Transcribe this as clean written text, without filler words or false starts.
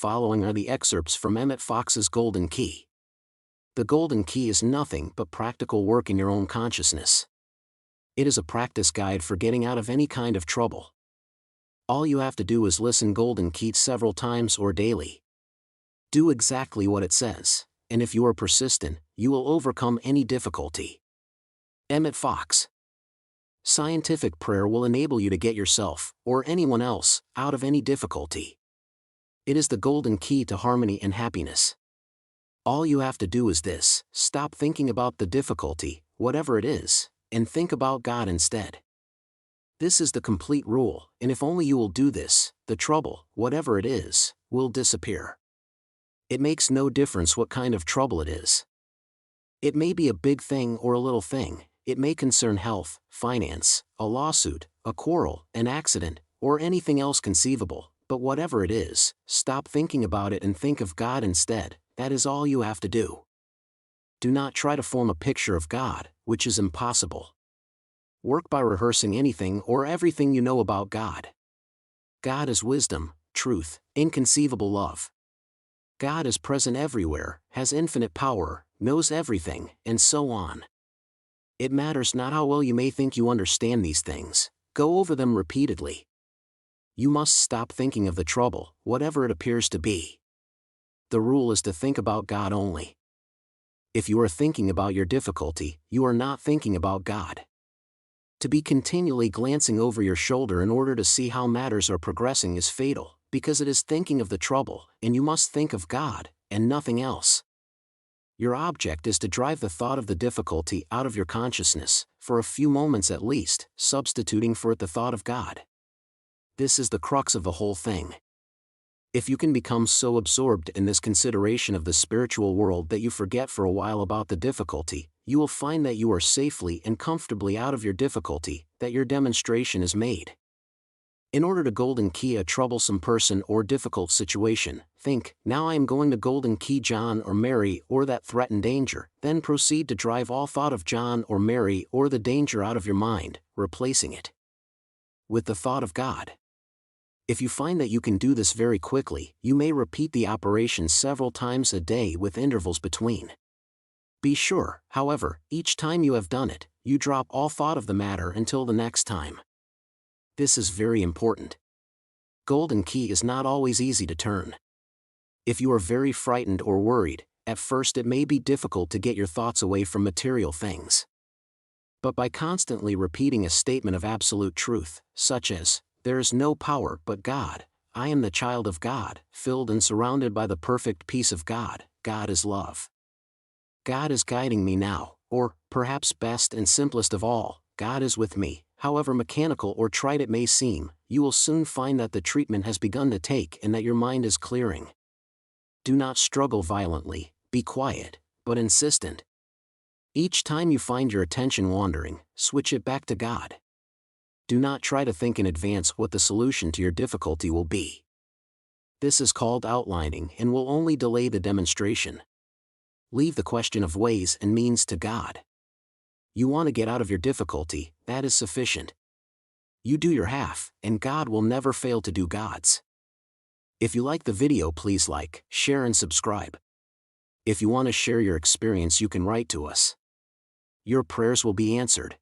following are the excerpts from Emmet Fox's Golden Key. The Golden Key is nothing but practical work in your own consciousness. It is a practice guide for getting out of any kind of trouble. All you have to do is listen Golden Key several times or daily. Do exactly what it says, and if you are persistent, you will overcome any difficulty. Emmet Fox. Scientific prayer will enable you to get yourself, or anyone else, out of any difficulty. It is the golden key to harmony and happiness. All you have to do is this: stop thinking about the difficulty, whatever it is, and think about God instead. This is the complete rule, and if only you will do this, the trouble, whatever it is, will disappear. It makes no difference what kind of trouble it is. It may be a big thing or a little thing. It may concern health, finance, a lawsuit, a quarrel, an accident, or anything else conceivable, but whatever it is, stop thinking about it and think of God instead. That is all you have to do. Do not try to form a picture of God, which is impossible. Work by rehearsing anything or everything you know about God. God is wisdom, truth, inconceivable love. God is present everywhere, has infinite power, knows everything, and so on. It matters not how well you may think you understand these things. Go over them repeatedly. You must stop thinking of the trouble, whatever it appears to be. The rule is to think about God only. If you are thinking about your difficulty, you are not thinking about God. To be continually glancing over your shoulder in order to see how matters are progressing is fatal, because it is thinking of the trouble, and you must think of God, and nothing else. Your object is to drive the thought of the difficulty out of your consciousness, for a few moments at least, substituting for it the thought of God. This is the crux of the whole thing. If you can become so absorbed in this consideration of the spiritual world that you forget for a while about the difficulty, you will find that you are safely and comfortably out of your difficulty, that your demonstration is made. In order to golden key a troublesome person or difficult situation, think, now I am going to golden key John or Mary or that threatened danger, then proceed to drive all thought of John or Mary or the danger out of your mind, replacing it with the thought of God. If you find that you can do this very quickly, you may repeat the operation several times a day with intervals between. Be sure, however, each time you have done it, you drop all thought of the matter until the next time. This is very important. Golden key is not always easy to turn. If you are very frightened or worried, at first it may be difficult to get your thoughts away from material things. But by constantly repeating a statement of absolute truth, such as, there is no power but God, I am the child of God, filled and surrounded by the perfect peace of God, God is love. God is guiding me now, or, perhaps best and simplest of all, God is with me, however mechanical or trite it may seem, you will soon find that the treatment has begun to take and that your mind is clearing. Do not struggle violently, be quiet, but insistent. Each time you find your attention wandering, switch it back to God. Do not try to think in advance what the solution to your difficulty will be. This is called outlining and will only delay the demonstration. Leave the question of ways and means to God. You want to get out of your difficulty, that is sufficient. You do your half, and God will never fail to do God's. If you like the video, please like, share and subscribe. If you want to share your experience, you can write to us. Your prayers will be answered.